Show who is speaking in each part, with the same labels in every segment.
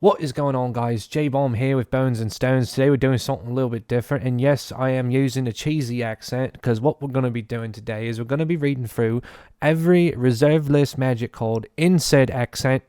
Speaker 1: What is going on, guys? J-Bomb here with Bones and Stones. Today we're doing something a little bit different, and yes, I am using a cheesy accent because what we're going to be doing today is we're going to be reading through every reserved list magic card in said accent.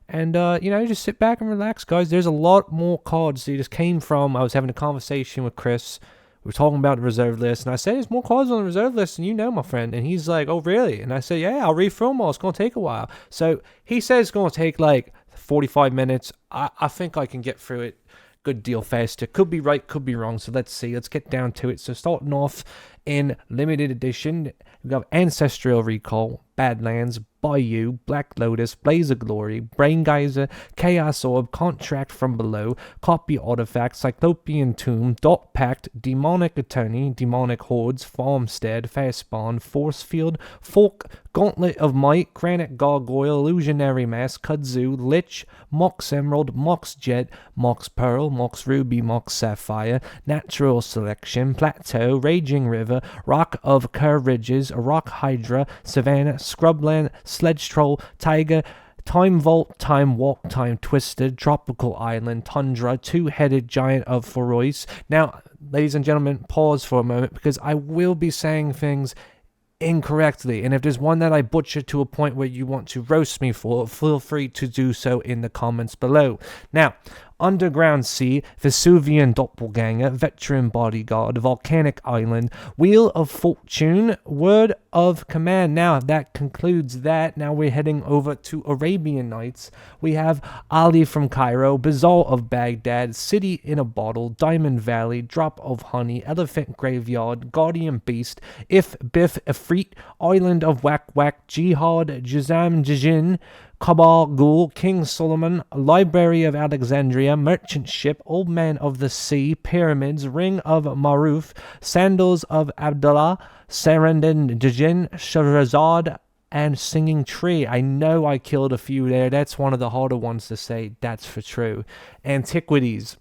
Speaker 1: And, just sit back and relax, guys. There's a lot more cards. They just came from, I was having a conversation with Chris. We were talking about the reserved list, and I said, there's more cards on the reserved list than you know, my friend. And he's like, oh, really? And I said, yeah, I'll read through them all. It's going to take a while. So he says it's going to take like 45 minutes. I think I can get through it good deal faster. Could be right, could be wrong. So let's see. Let's get down to it. So starting off in limited edition, we got Ancestral Recall, Badlands, Bayou, Black Lotus, Blaze of Glory, Brain Geyser, Chaos Orb, Contract from Below, Copy Artifact, Cyclopean Tomb, Dot Pact, Demonic Attorney, Demonic Hordes, Farmstead, Fastbond, Force Field, Fork, Gauntlet of Might, Granite Gargoyle, Illusionary Mask, Kudzu, Lich, Mox Emerald, Mox Jet, Mox Pearl, Mox Ruby, Mox Sapphire, Natural Selection, Plateau, Raging River, Rock of Kerr Ridges, Rock Hydra, Savannah, Scrubland, Sledge Troll, Tiger, Time Vault, Time Walk, Time Twisted, Tropical Island, Tundra, Two-Headed Giant of Forois. Now, ladies and gentlemen, pause for a moment because I will be saying things incorrectly, and if there's one that I butcher to a point where you want to roast me for, feel free to do so in the comments below. Now, Underground Sea, Vesuvian Doppelganger, Veteran Bodyguard, Volcanic Island, Wheel of Fortune, Word of Command. Now, that concludes that. Now we're heading over to Arabian Nights. We have Ali from Cairo, Bazaar of Baghdad, City in a Bottle, Diamond Valley, Drop of Honey, Elephant Graveyard, Guardian Beast, If Biff Ifrit, Island of Whack Whack, Jihad, Jazam Jijin, Kabal Ghul, King Solomon, Library of Alexandria, Merchant Ship, Old Man of the Sea, Pyramids, Ring of Maruf, Sandals of Abdullah, Sarandon Djinn, Shahrazad, and Singing Tree. I know I killed a few there. That's one of the harder ones to say. That's for true. Antiquities.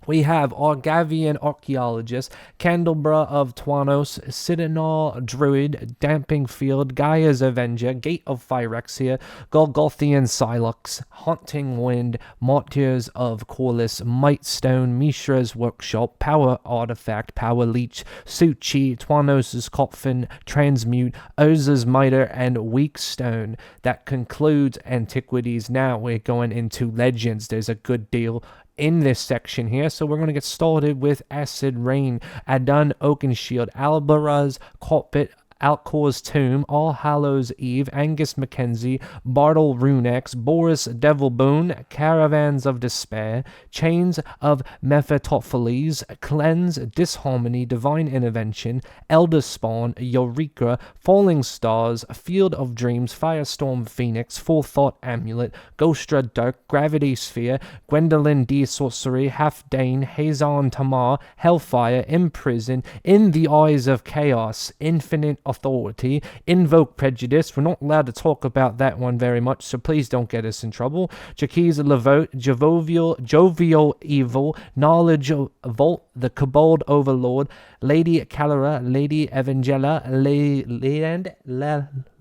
Speaker 1: We have Argavian Archaeologist, Candelabra of Twanos, Citadel Druid, Damping Field, Gaia's Avenger, Gate of Phyrexia, Golgothian Silux, Haunting Wind, Martyrs of Corliss, Mightstone, Mishra's Workshop, Power Artifact, Power Leech, Suchi, Twanos' Coffin, Transmute, Oza's Miter, and Weak Stone. That concludes Antiquities. Now we're going into Legends. There's a good deal in this section here, so we're going to get started with Acid Rain, Adun Oakenshield, Albaraz Cockpit, Alcor's Tomb, All Hallows Eve, Angus Mackenzie, Bartle Runex, Boris Devilboon, Caravans of Despair, Chains of Mephistopheles, Cleanse, Disharmony, Divine Intervention, Elder Spawn, Eureka, Falling Stars, Field of Dreams, Firestorm Phoenix, Forethought Amulet, Ghostra Dirk, Gravity Sphere, Gwendolyn D. Sorcery, Half Dane, Hazan Tamar, Hellfire, Imprison, In the Eyes of Chaos, Infinite Authority, Invoke Prejudice. We're not allowed to talk about that one very much, so please don't get us in trouble. Jaquiz Levote, Jovial Evil, Knowledge Vault, The Kobold Overlord, Lady Calera, Lady Evangela,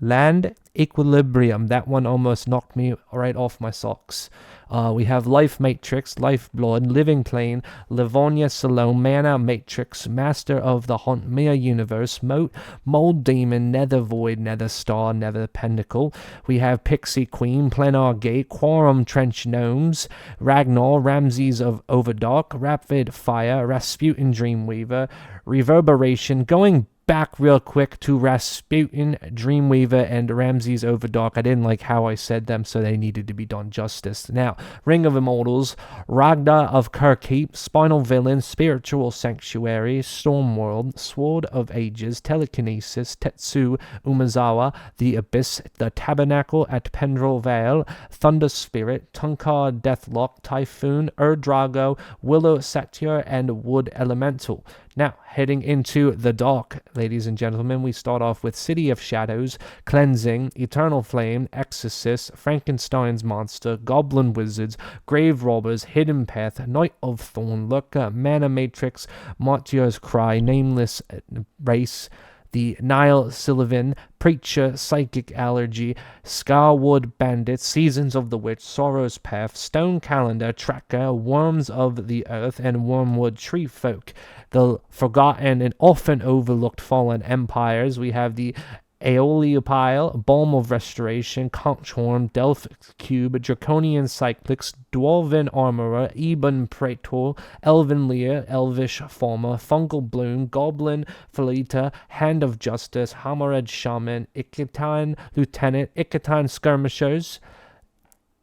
Speaker 1: Land Equilibrium. That one almost knocked me right off my socks. We have Life Matrix, Lifeblood, Living Plane, Livonia Salome, Mana Matrix, Master of the Hauntmere Universe, Mold Demon, Nether Void, Nether Star, Nether Pentacle. We have Pixie Queen, Plenar Gate, Quorum Trench Gnomes, Ragnar, Ramses of Overdark, Rapid Fire, Rasputin Dreamweaver, Reverberation. Going back real quick to Rasputin, Dreamweaver, and Ramses Overdark. I didn't like how I said them, so they needed to be done justice. Now, Ring of Immortals, Ragda of Kirkheap, Spinal Villain, Spiritual Sanctuary, Stormworld, Sword of Ages, Telekinesis, Tetsu Umezawa, The Abyss, The Tabernacle at Pendrell Vale, Thunder Spirit, Tunkar Deathlock, Typhoon, Drago, Willow Satyr, and Wood Elemental. Now, heading into the dark, ladies and gentlemen, we start off with City of Shadows, Cleansing, Eternal Flame, Exorcist, Frankenstein's Monster, Goblin Wizards, Grave Robbers, Hidden Path, Knight of Thorn, Lurker, Mana Matrix, Martyr's Cry, Nameless Race, the Nile Sylvan, Preacher, Psychic Allergy, Scarwood Bandit, Seasons of the Witch, Sorrow's Path, Stone Calendar, Tracker, Worms of the Earth, and Wormwood Tree Folk. The forgotten and often overlooked fallen empires. We have the Aeoliopile, Balm of Restoration, Conchhorn, Delph Cube, Draconian Cyclics, Dwarven Armorer, Eben Praetor, Elven Lear, Elvish Former, Fungal Bloom, Goblin Felita, Hand of Justice, Hammerhead Shaman, Icatan Lieutenant, Icatan Skirmishers,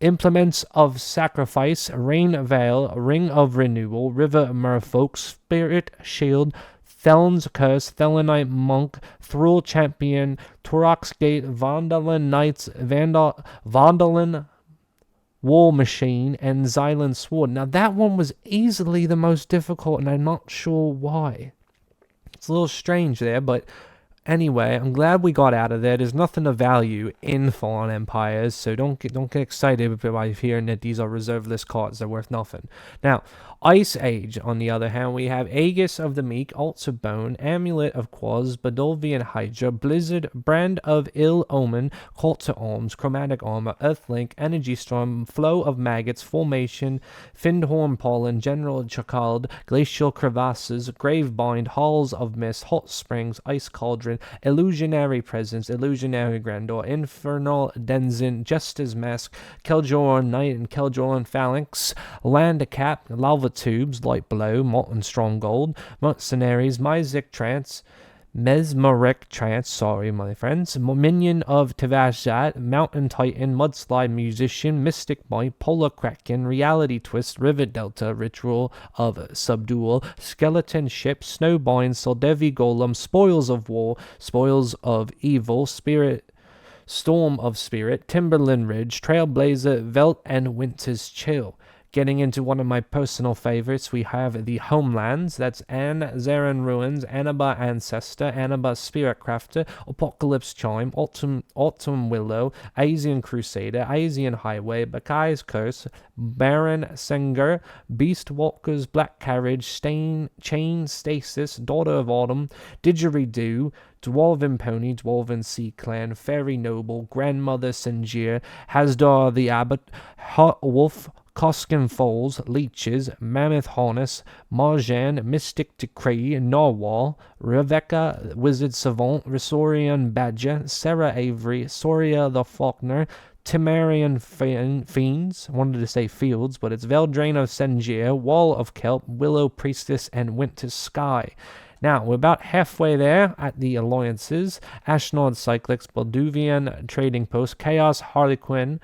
Speaker 1: Implements of Sacrifice, Rain Veil, Ring of Renewal, River Merfolk, Spirit Shield, Theln's Curse, Thelanite Monk, Thrall Champion, Turok's Gate, Vandalin Knights, Vandalin War Machine, and Xylan Sword. Now that one was easily the most difficult, and I'm not sure why. It's a little strange there, but anyway, I'm glad we got out of there. There's nothing of value in Fallen Empires, so don't get excited by hearing that these are reserved list cards. They're worth nothing. Now, Ice Age, on the other hand, we have Aegis of the Meek, Alts of Bone, Amulet of Quaz, Badolvian Hydra, Blizzard, Brand of Ill Omen, Cult to Arms, Chromatic Armor, Earthlink, Energy Storm, Flow of Maggots, Formation, Findhorn Pollen, General Chakald, Glacial Crevasses, Gravebind, Halls of Mist, Hot Springs, Ice Cauldron, Illusionary Presence, Illusionary Grandeur, Infernal Denizen, Jester's Mask, Keldror Knight and Keldror Phalanx, Land Cap, Lava Tubes, Light Below, Molten Stronghold, Mercenaries, Myzic Trance, Mesmeric Trance, sorry my friends, Minion of Tavashat, Mountain Titan, Mudslide Musician, Mystic Might, Polar Kraken, Reality Twist, River Delta, Ritual of Subdual, Skeleton Ship, Snowbind, Soldevi Golem, Spoils of War, Spoils of Evil, Storm of Spirit, Timberland Ridge, Trailblazer, Velt, and Winter's Chill. Getting into one of my personal favorites, we have the Homelands. That's Zarin Ruins, Annaba Ancestor, Annaba Spirit Crafter, Apocalypse Chime, Autumn Willow, Asian Crusader, Asian Highway, Bakai's Curse, Baron Senger, Beast Walkers, Black Carriage, Chain Stasis, Daughter of Autumn, Didgeridoo, Dwarven Pony, Dwarven Sea Clan, Fairy Noble, Grandmother Sinjir, Hasdar the Abbot, Hot Wolf, Koskin Falls, Leeches, Mammoth Harness, Marjan, Mystic Decree, Narwhal, Rebecca, Wizard Savant, Resorian Badger, Sarah Avery, Soria the Faulkner, Timerian Fiends, I wanted to say Fields, but it's Veldrain of Sengier, Wall of Kelp, Willow Priestess, and Winter Sky. Now, we're about halfway there at the alliances. Ashnod Cyclics, Balduvian Trading Post, Chaos Harlequin,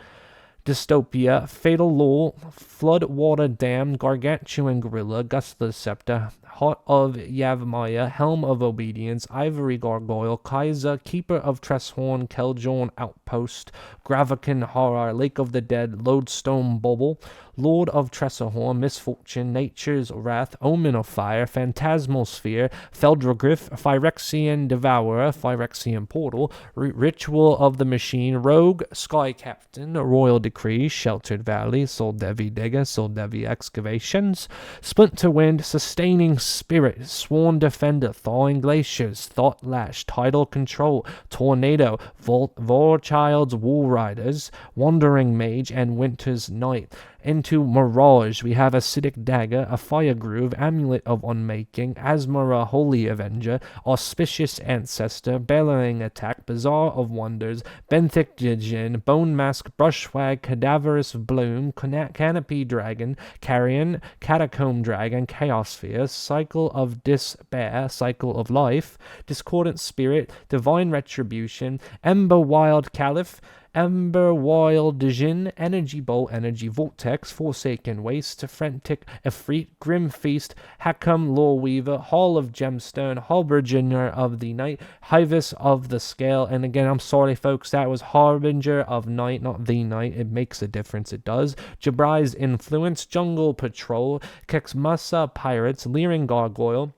Speaker 1: Dystopia, Fatal Law, Floodwater Dam, Gargantuan Gorilla, Gust the Scepter, Heart of Yavmaya, Helm of Obedience, Ivory Gargoyle, Kaiser, Keeper of Tresshorn, Keldjorn Outpost, Gravican Horror, Lake of the Dead, Lodestone Bubble, Lord of Tressorhorn, Misfortune, Nature's Wrath, Omen of Fire, Phantasmal Sphere, Feldregriff, Phyrexian Devourer, Phyrexian Portal, Ritual of the Machine, Rogue, Sky Captain, Royal Decree, Sheltered Valley, Soldevi Digger, Soldevi Excavations, Splinter Wind, Sustaining Spirit, Sworn Defender, Thawing Glaciers, Thought Lash, Tidal Control, Tornado, Vorchild's Wall Riders, Wandering Mage, and Winter's Night. Into Mirage, we have Acidic Dagger, a Fire Groove, Amulet of Unmaking, Asmara Holy Avenger, Auspicious Ancestor, Bellowing Attack, Bazaar of Wonders, Benthic Djinn, Bone Mask, Brushwag, Cadaverous Bloom, Canopy Dragon, Carrion, Catacomb Dragon, Chaos Sphere, Cycle of Despair, Cycle of Life, Discordant Spirit, Divine Retribution, Ember Wild Caliph, Ember Wild Djinn, Energy Bolt, Energy Vortex, Forsaken Waste, Frantic Efreet, Grim Feast, Hakam Lawweaver, Hall of Gemstone, Harbinger of the Night, Hivis of the Scale, and again, I'm sorry folks, that was Harbinger of Night, not the Night, it makes a difference, it does. Jabrai's Influence, Jungle Patrol, Kexmasa Pirates, Leering Gargoyle,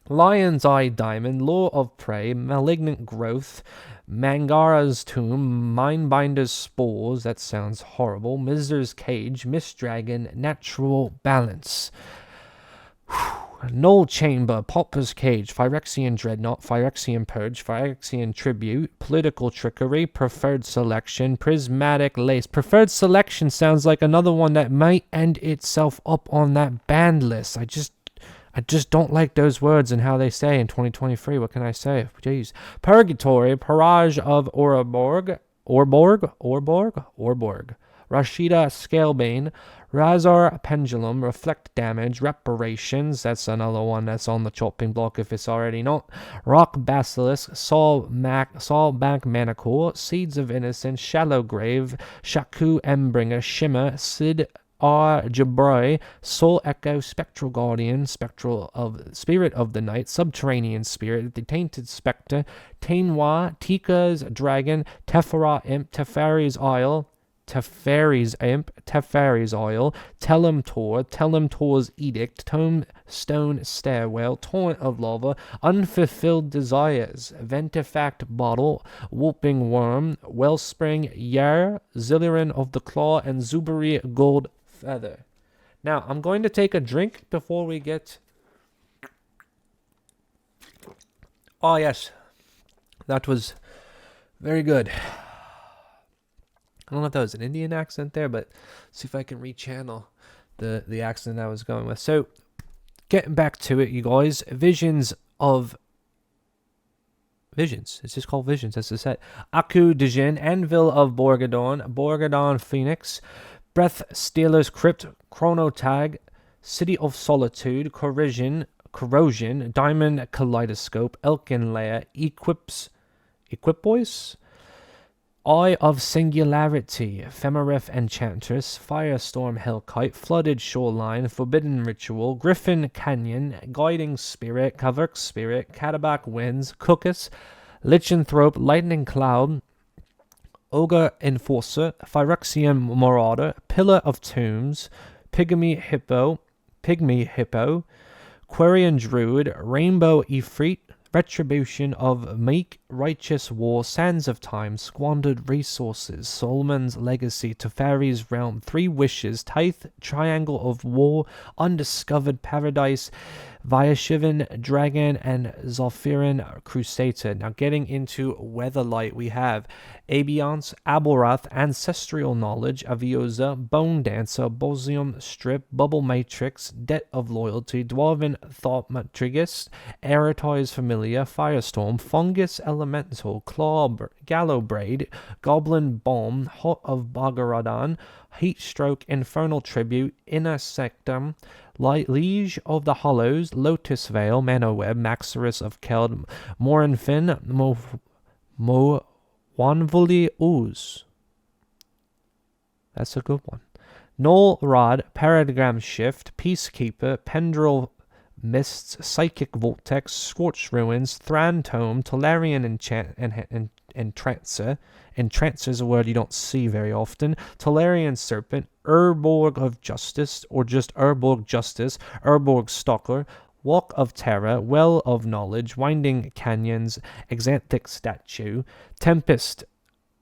Speaker 1: Lion's Eye Diamond, Law of Prey, Malignant Growth, Mangara's Tomb, Mindbinder's Spores, that sounds horrible, Miser's Cage, Mist Dragon, Natural Balance. Null Chamber, Pauper's Cage, Phyrexian Dreadnought, Phyrexian Purge, Phyrexian Tribute, Political Trickery, Preferred Selection, Prismatic Lace. Preferred Selection sounds like another one that might end itself up on that banned list. I just don't like those words and how they say in 2023. What can I say? Jeez. Purgatory, Parage of Orborg. Rashida Scalebane, Razor Pendulum, Reflect Damage, Reparations, that's another one that's on the chopping block if it's already not. Rock Basilisk, Saulback Manacle, Seeds of Innocence, Shallow Grave, Shaku Embringer, Shimmer, Sid R. Jabrai, Soul Echo, Spectral Guardian, Spirit of the Night, Subterranean Spirit, the Tainted Spectre, Tainwa, Tika's Dragon, Tefera Imp, Teferi's Oil, Tellum Tor's Edict, Tombstone Stairwell, Torrent of Lava, Unfulfilled Desires, Ventifact Bottle, Whooping Worm, Wellspring, Yar, Zilliron of the Claw, and Zuberi Gold Feather. Now, I'm going to take a drink before we get... Oh, yes. That was very good. I don't know if that was an Indian accent there, but see if I can rechannel the accent I was going with. So, getting back to it, you guys. Visions. It's just called Visions. That's the set. Aku Djinn, Anvil of Borgadon Phoenix, Breath Stealer's Crypt, Chronotag, City of Solitude, Corrosion, Diamond Kaleidoscope, Elkin Lair, Equipoise, Eye of Singularity, Ephemerif Enchantress, Firestorm Hellkite, Flooded Shoreline, Forbidden Ritual, Griffin Canyon, Guiding Spirit, Kaverk Spirit, Catabac Winds, Cookus, Lichanthrope, Lightning Cloud, Ogre Enforcer, Phyrexian Marauder, Pillar of Tombs, Pygmy Hippo, Quarian Druid, Rainbow Ifrit, Retribution of Meek, Righteous War, Sands of Time, Squandered Resources, Solomon's Legacy, Teferi's Realm, Three Wishes, Tithe, Triangle of War, Undiscovered Paradise, Vyashivan Dragon, and Zolfirin Crusader. Now getting into Weatherlight, we have Abiance, Aborath, Ancestral Knowledge, Aviosa, Bone Dancer, Bosium Strip, Bubble Matrix, Debt of Loyalty, Dwarven Thaumaturgist, Eratoi's Familiar, Firestorm, Fungus Elemental, Gallowbraid, Goblin Bomb, Hot of Bagaradan, Heatstroke, Infernal Tribute, Inner Sectum, Liege of the Hollows, Lotus Veil, Manoweb, Maxorus of Keld, Morinfin, Wanvuli Ooze. That's a good one. Null Rod, Paradigm Shift, Peacekeeper, Pendril Mists, Psychic Vortex, Scorched Ruins, Thran Tome, Tolarian Entrancer. Entrancer is a word you don't see very often. Tolarian Serpent, Urborg of Justice, or just Urborg Justice, Urborg Stalker, Walk of Terror, Well of Knowledge, Winding Canyons, Exanthic Statue, Tempest,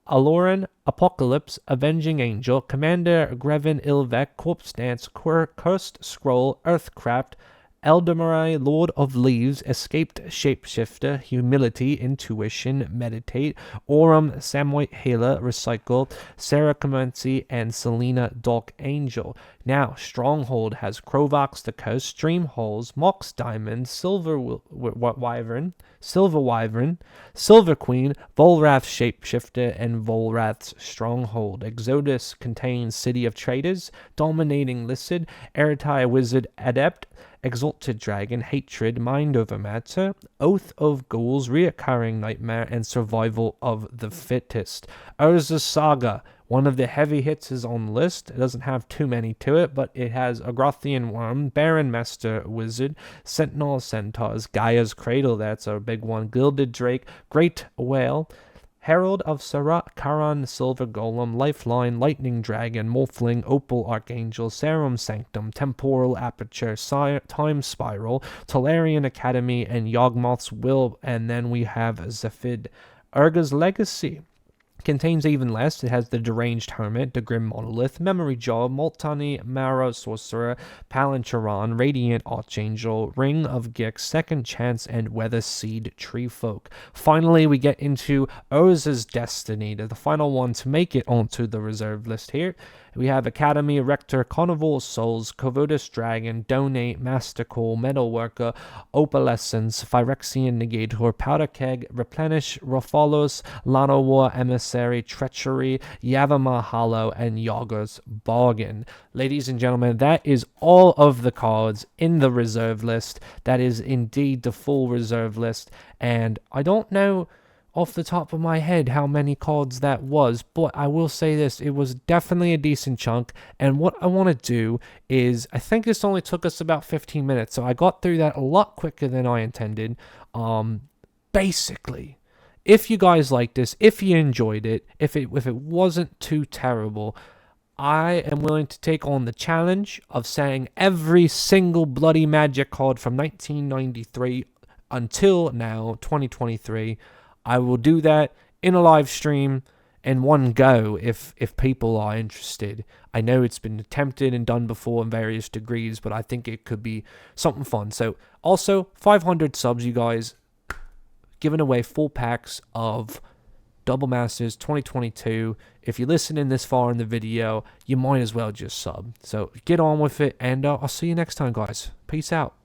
Speaker 1: Aloran, Apocalypse, Avenging Angel, Commander Grevin Ilvek, Corpse Dance, Cursed Scroll, Earthcraft, Eldemerai, Lord of Leaves, Escaped Shapeshifter, Humility, Intuition, Meditate, Aurum, Samoit Healer, Recycle, Sarah Comency, and Selena Dark Angel. Now, Stronghold has Crovox the Coast, Stream Holes, Mox Diamond, Silver Wyvern, Silver Queen, Volrath Shapeshifter, and Volrath's Stronghold. Exodus contains City of Traders, Dominating Licid, Eratai Wizard Adept, Exalted Dragon, Hatred, Mind Over Matter, Oath of Ghouls, Reoccurring Nightmare, and Survival of the Fittest. Urza Saga, one of the heavy hits, is on the list. It doesn't have too many to it, but it has Agrothian Worm, Baron Master Wizard, Sentinel Centaurs, Gaia's Cradle, that's a big one, Gilded Drake, Great Whale, Herald of Sarat, Karan, Silver Golem, Lifeline, Lightning Dragon, Morphling, Opal Archangel, Serum Sanctum, Temporal Aperture, Time Spiral, Tolarian Academy, and Yawgmoth's Will. And then we have Zephid. Urga's Legacy. Contains even less. It has the Deranged Hermit, the Grim Monolith, Memory Jaw, Multani, Mara Sorcerer, Palincheron, Radiant Archangel, Ring of Gix, Second Chance, and Weather Seed Tree Folk. Finally, we get into Urza's Destiny, the final one to make it onto the reserve list here. We have Academy, Rector, Carnival of Souls, Covetous Dragon, Donate, Mastercall, Metalworker, Opalescence, Phyrexian Negator, Powder Keg, Replenish, Raphalos, Lano War, Emissary, Treachery, Yavima Hollow, and Yager's Bargain. Ladies and gentlemen, that is all of the cards in the reserve list. That is indeed the full reserve list, and I don't know off the top of my head how many cards that was, but I will say this, it was definitely a decent chunk. And what I want to do is, I think this only took us about 15 minutes, so I got through that a lot quicker than I intended. Basically, if you guys liked this, if you enjoyed it, if it wasn't too terrible, I am willing to take on the challenge of saying every single Bloody Magic card from 1993 until now, 2023. I will do that in a live stream in one go if people are interested. I know it's been attempted and done before in various degrees, but I think it could be something fun. So also 500 subs, you guys, giving away full packs of Double Masters 2022. If you're listening this far in the video, you might as well just sub. So get on with it, and I'll see you next time, guys. Peace out.